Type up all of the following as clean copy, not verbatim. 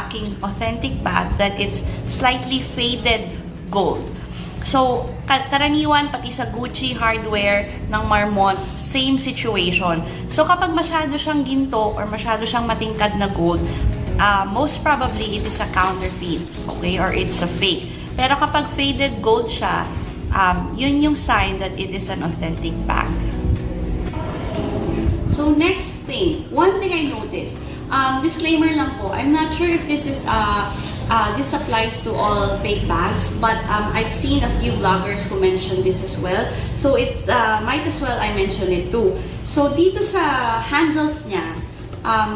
aking authentic bag that it's slightly faded gold. So, karaniwan, pati sa Gucci hardware ng Marmont, same situation. So, kapag masyado siyang ginto or masyado siyang matingkad na gold, most probably it is a counterfeit, okay, or it's a fake. Pero kapag faded gold siya, yun yung sign that it is an authentic bag. So, next thing, one thing I noticed, disclaimer lang po, I'm not sure if this is this applies to all fake bags, but I've seen a few bloggers who mentioned this as well. So it's might as well I mention it too. So dito sa handles niya,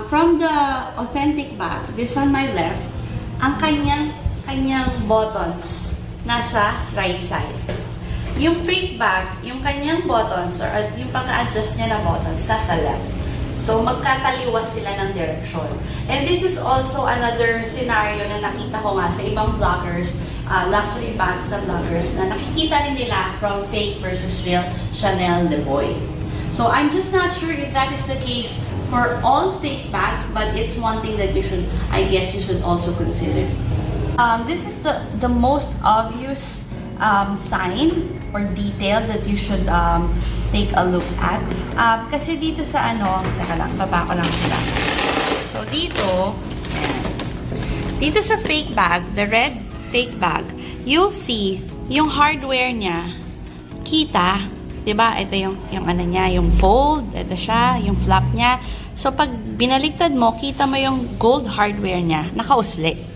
from the authentic bag, this on my left, ang kanyang buttons nasa right side. Yung fake bag, yung kanyang buttons or yung pag-adjust niya na buttons nasa left. So, magkakaliwas sila ng direction. And this is also another scenario na nakita ko nga sa ibang vloggers, luxury bags na vloggers, na nakikita rin nila from fake versus real Chanel Le Boy. So, I'm just not sure if that is the case for all fake bags, but it's one thing that you should, I guess, you should also consider. This is the most obvious sign or detail that you should take a look at. Kasi dito sa teka lang, baba ko lang sila. So dito sa fake bag, the red fake bag, you'll see yung hardware niya, kita, 'di ba? Ito yung ano niya, yung fold, ito siya, yung flap niya. So pag binaliktad mo, kita mo yung gold hardware niya, nakausli.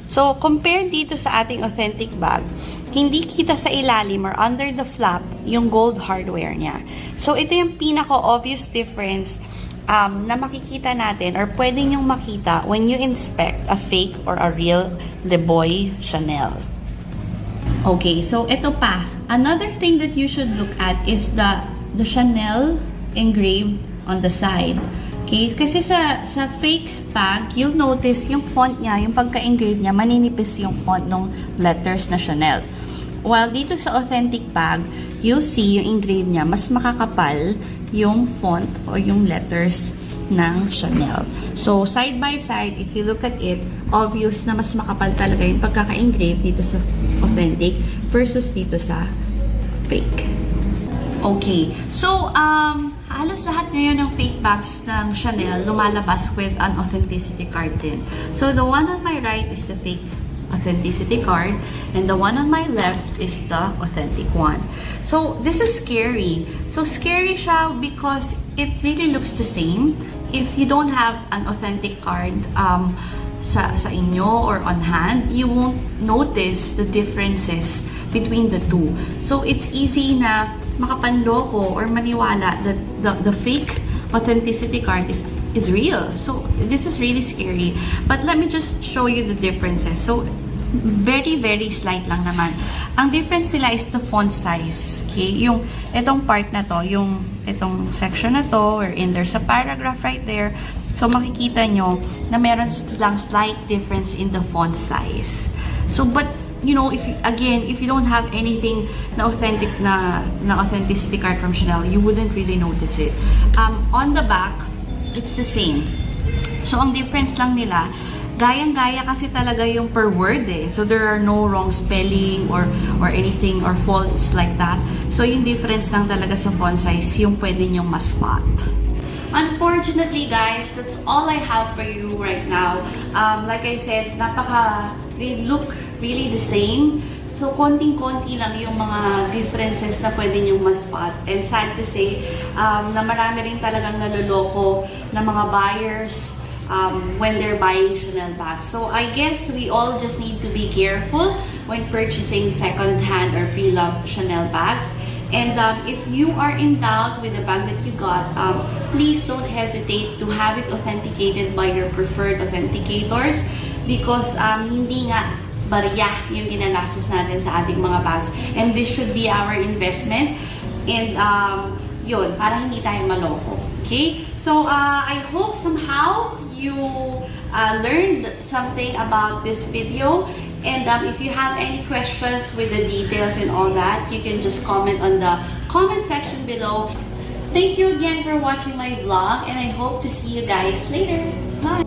So, compare dito sa ating authentic bag, hindi kita sa ilalim or under the flap yung gold hardware niya. So, ito yung pinaka-obvious difference na makikita natin or pwede nyong makita when you inspect a fake or a real Le Boy Chanel. Okay, so ito pa. Another thing that you should look at is the Chanel engraved on the side. Okay, kasi sa fake bag, you'll notice yung font niya, yung pagka-engrave niya, maninipis yung font ng letters na Chanel. While dito sa authentic bag, you'll see yung engrave niya, mas makakapal yung font o yung letters ng Chanel. So, side by side, if you look at it, obvious na mas makapal talaga yung pagkaka-engrave dito sa authentic versus dito sa fake. Okay, so, halos lahat ngayon ng fake bags ng Chanel lumalabas with an authenticity card din. So, the one on my right is the fake authenticity card, and the one on my left is the authentic one. So, this is scary. So, scary siya because it really looks the same. If you don't have an authentic card sa inyo or on hand, you won't notice the differences between the two. So, it's easy na makapanloko or maniwala that the fake authenticity card is real. So, this is really scary. But let me just show you the differences. So, very, very slight lang naman. Ang difference nila is the font size. Okay? Yung itong part na to, yung itong section na to, wherein there's a paragraph right there. So, makikita nyo na meron lang slight difference in the font size. So, but you know, if you don't have anything na authentic na authenticity card from Chanel, you wouldn't really notice it. On the back, it's the same. So, ang difference lang nila, gayang-gaya kasi talaga yung per word eh. So, there are no wrong spelling or anything or faults like that. So, yung difference lang talaga sa font size, yung pwede nyong ma-spot. Unfortunately, guys, that's all I have for you right now. Like I said, they look really the same. So, konting-konti lang yung mga differences na pwede nyong ma-spot. And sad to say, na marami rin talagang naloloko na mga buyers when they're buying Chanel bags. So, I guess we all just need to be careful when purchasing second-hand or pre-loved Chanel bags. And if you are in doubt with the bag that you got, please don't hesitate to have it authenticated by your preferred authenticators because hindi nga barya yung ginagastos natin sa ating mga bags. And this should be our investment. And yun, para hindi tayo maloko. Okay? So, I hope somehow you learned something about this video. And if you have any questions with the details and all that, you can just comment on the comment section below. Thank you again for watching my vlog, and I hope to see you guys later. Bye!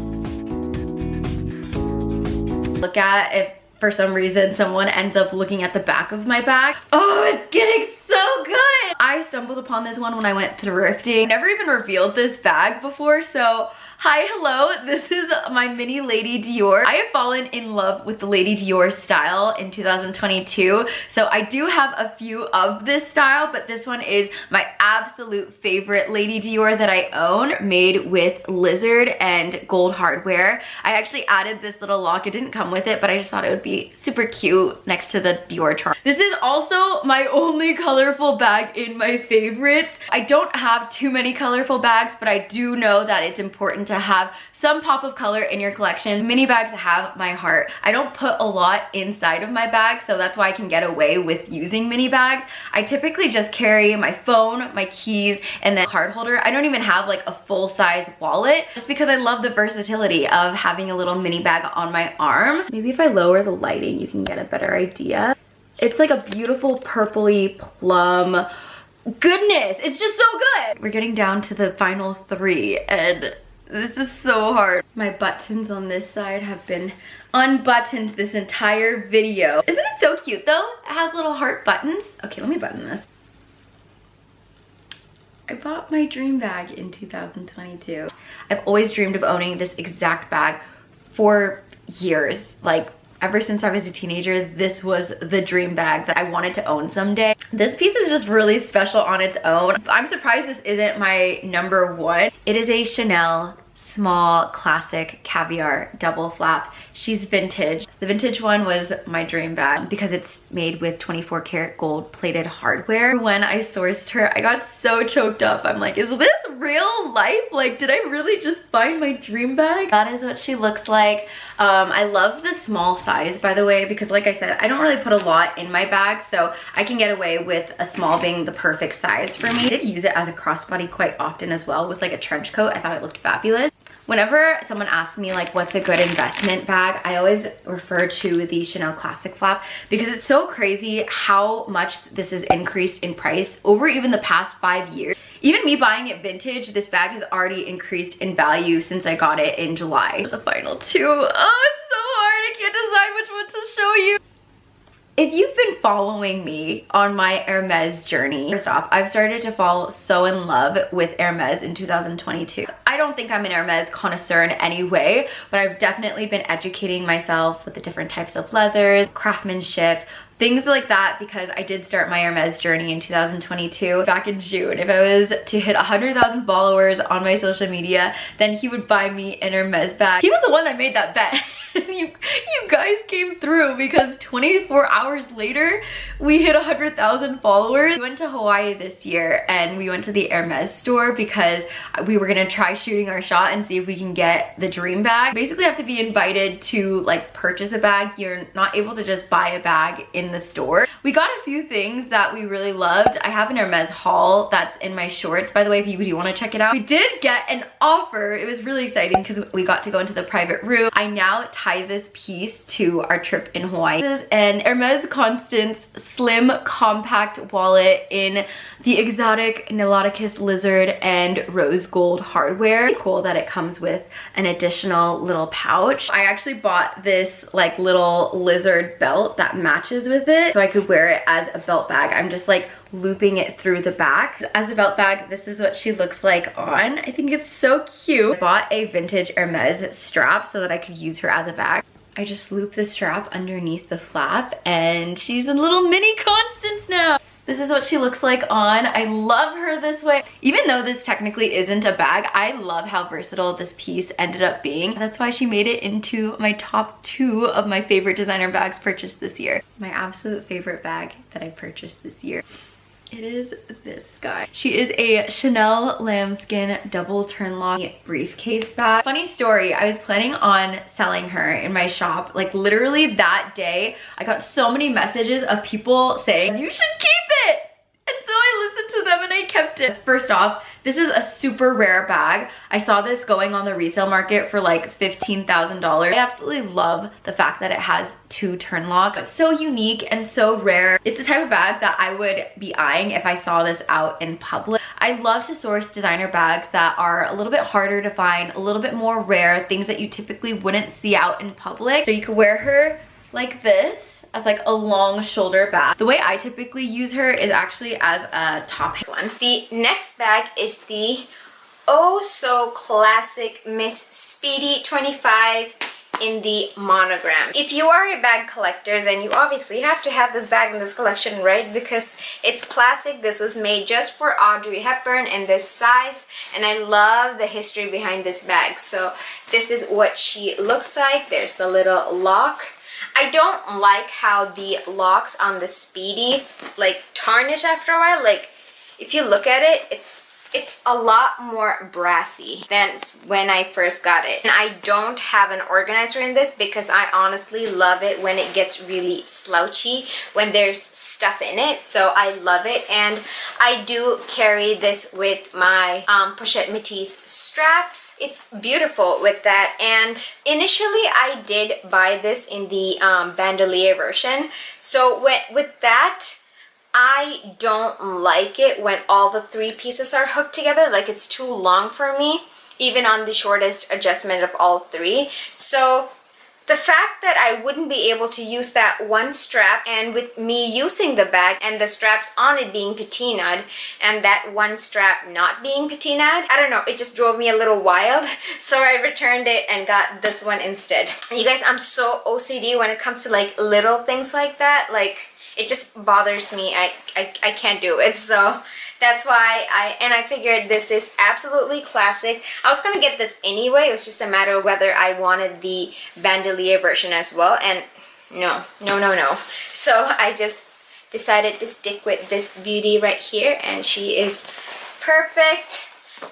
look at if for some reason someone ends up looking at the back of my bag. Oh, it's getting so good. I stumbled upon this one when I went thrifting. Never even revealed this bag before, so hi, hello, this is my mini Lady Dior. I have fallen in love with the Lady Dior style in 2022. So I do have a few of this style, but this one is my absolute favorite Lady Dior that I own, made with lizard and gold hardware. I actually added this little lock. It didn't come with it, but I just thought it would be super cute next to the Dior charm. This is also my only colorful bag in my favorites. I don't have too many colorful bags, but I do know that it's important to have some pop of color in your collection. Mini bags have my heart. I don't put a lot inside of my bag, so that's why I can get away with using mini bags. I typically just carry my phone, my keys, and then a card holder. I don't even have like a full-size wallet, just because I love the versatility of having a little mini bag on my arm. Maybe if I lower the lighting, you can get a better idea. It's like a beautiful purpley plum. Goodness, it's just so good. We're getting down to the final 3, and this is so hard. My buttons on this side have been unbuttoned this entire video. Isn't it so cute though? It has little heart buttons. Okay, let me button this. I bought my dream bag in 2022. I've always dreamed of owning this exact bag for years. Like, ever since I was a teenager, this was the dream bag that I wanted to own someday. This piece is just really special on its own. I'm surprised this isn't my #1. It is a Chanel small classic caviar double flap. She's vintage. The vintage one was my dream bag because it's made with 24 karat gold plated hardware. When I sourced her, I got so choked up. I'm like, is this real life? Like, did I really just find my dream bag? That is what she looks like. I love the small size, by the way, because like I said, I don't really put a lot in my bag, so I can get away with a small being the perfect size for me. I did use it as a crossbody quite often as well with like a trench coat. I thought it looked fabulous. Whenever someone asks me like what's a good investment bag, I always refer to the Chanel Classic Flap because it's so crazy how much this has increased in price over even the past 5 years. Even me buying it vintage, this bag has already increased in value since I got it in July. The final 2, oh, it's so hard. I can't decide which one to show you. If you've been following me on my Hermes journey, first off, I've started to fall so in love with Hermes in 2022. I don't think I'm an Hermes connoisseur in any way, but I've definitely been educating myself with the different types of leathers, craftsmanship, things like that, because I did start my Hermes journey in 2022 back in June. If I was to hit 100,000 followers on my social media, then he would buy me an Hermes bag. He was the one that made that bet. you guys came through because 24 hours later, we hit 100,000 followers. We went to Hawaii this year and we went to the Hermes store because we were gonna try shooting our shot and see if we can get the dream bag. Basically, you have to be invited to like purchase a bag. You're not able to just buy a bag in the store. We got a few things that we really loved. I have an Hermes haul that's in my shorts, by the way, if you do want to check it out. We did get an offer. It was really exciting because we got to go into the private room. I now tie this piece to our trip in Hawaii. This is an Hermes Constance slim compact wallet in the exotic Niloticus lizard and rose gold hardware. Really cool that it comes with an additional little pouch. I actually bought this like little lizard belt that matches with it so I could wear it as a belt bag. I'm just like looping it through the back. As a belt bag, this is what she looks like on. I think it's so cute. I bought a vintage Hermes strap so that I could use her as a bag. I just loop the strap underneath the flap and she's a little mini Constance now. This is what she looks like on. I love her this way. Even though this technically isn't a bag, I love how versatile this piece ended up being. That's why she made it into my top 2 of my favorite designer bags purchased this year. My absolute favorite bag that I purchased this year. It is this guy. She is a Chanel lambskin double turn lock briefcase bag. Funny story, I was planning on selling her in my shop. Like literally that day, I got so many messages of people saying, you should keep it. And so I listened to them and I kept it. First off, this is a super rare bag. I saw this going on the resale market for like $15,000. I absolutely love the fact that it has 2 turn locks. It's so unique and so rare. It's the type of bag that I would be eyeing if I saw this out in public. I love to source designer bags that are a little bit harder to find, a little bit more rare, things that you typically wouldn't see out in public. So you could wear her like this, as like a long shoulder bag. The way I typically use her is actually as a top one. The next bag is the oh so classic Miss Speedy 25 in the monogram. If you are a bag collector, then you obviously have to have this bag in this collection, right? Because it's classic. This was made just for Audrey Hepburn in this size, and I love the history behind this bag. So this is what she looks like. There's the little lock. I don't like how the locks on the Speedies like tarnish after a while. Like if you look at it, it's a lot more brassy than when I first got it. And I don't have an organizer in this because I honestly love it when it gets really slouchy, when there's stuff in it. So I love it, and I do carry this with my pochette métis straps. It's beautiful with that. And initially I did buy this in the bandolier version. So with that, I don't like it when all the 3 pieces are hooked together. Like it's too long for me, even on the shortest adjustment of all 3. So the fact that I wouldn't be able to use that one strap, and with me using the bag and the straps on it being patinaed and that one strap not being patinaed, I don't know, it just drove me a little wild. So I returned it and got this one instead. You guys, I'm so OCD when it comes to like little things like that. Like it just bothers me. I can't do it. So that's why I figured this is absolutely classic. I was gonna get this anyway. It was just a matter of whether I wanted the bandolier version as well. And no. So I just decided to stick with this beauty right here, and she is perfect.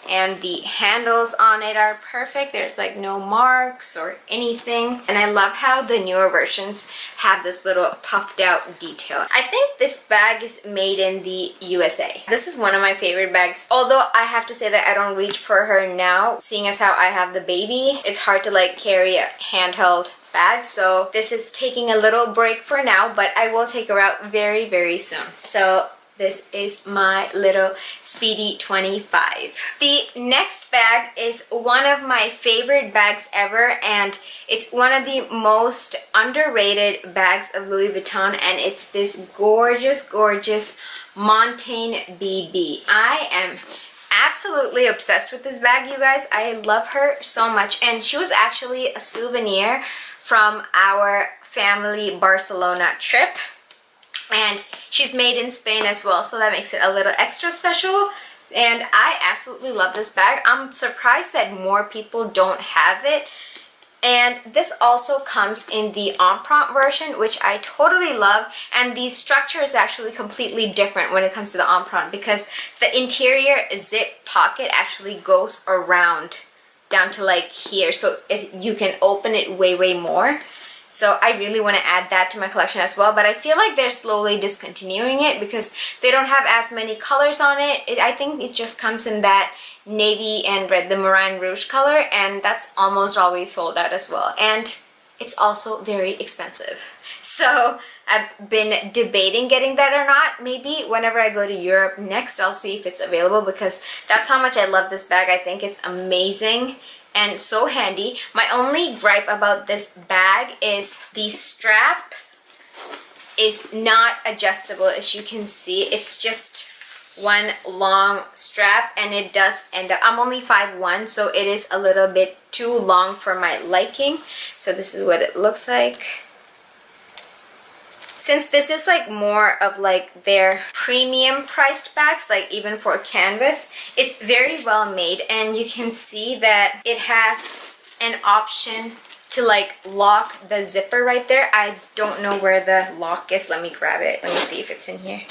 And the handles on it are perfect. There's like no marks or anything. And I love how the newer versions have this little puffed out detail. I think this bag is made in the USA. This is one of my favorite bags. Although I have to say that I don't reach for her now, seeing as how I have the baby. It's hard to like carry a handheld bag, so this is taking a little break for now, but I will take her out very, very soon. So this is my little Speedy 25. The next bag is one of my favorite bags ever, and it's one of the most underrated bags of Louis Vuitton, and it's this gorgeous, gorgeous Montaigne BB. I am absolutely obsessed with this bag, you guys. I love her so much, and she was actually a souvenir from our family Barcelona trip. And she's made in Spain as well, so that makes it a little extra special. And I absolutely love this bag. I'm surprised that more people don't have it. And this also comes in the empreinte version, which I totally love. And the structure is actually completely different when it comes to the empreinte, because the interior zip pocket actually goes around down to like here, so you can open it way more. So I really want to add that to my collection as well, but I feel like they're slowly discontinuing it because they don't have as many colors on it. I think it just comes in that navy and red, the Moulin Rouge color, and that's almost always sold out as well. And it's also very expensive. So I've been debating getting that or not. Maybe whenever I go to Europe next, I'll see if it's available, because that's how much I love this bag. I think it's amazing and so handy. My only gripe about this bag is the straps is not adjustable. As you can see, it's just one long strap, and it does end up, I'm only 5'1", so it is a little bit too long for my liking. So this is what it looks like. Since this is like more of like their premium priced bags, like even for canvas, it's very well made, and you can see that it has an option to like lock the zipper right there. I don't know where the lock is. Let me grab it. Let me see if it's in here.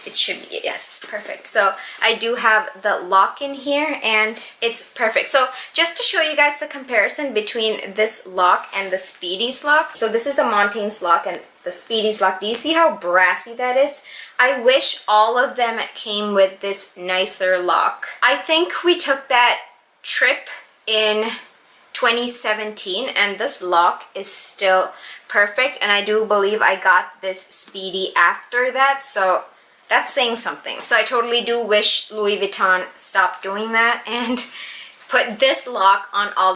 It should be, yes, perfect. So I do have the lock in here, and it's perfect. So just to show you guys the comparison between this lock and the Speedy's lock. So this is the Montaigne's lock, and the Speedy's lock. Do you see how brassy that is? I wish all of them came with this nicer lock. I think we took that trip in 2017 and this lock is still perfect, and I do believe I got this Speedy after that, so that's saying something. So I totally do wish Louis Vuitton stopped doing that and put this lock on all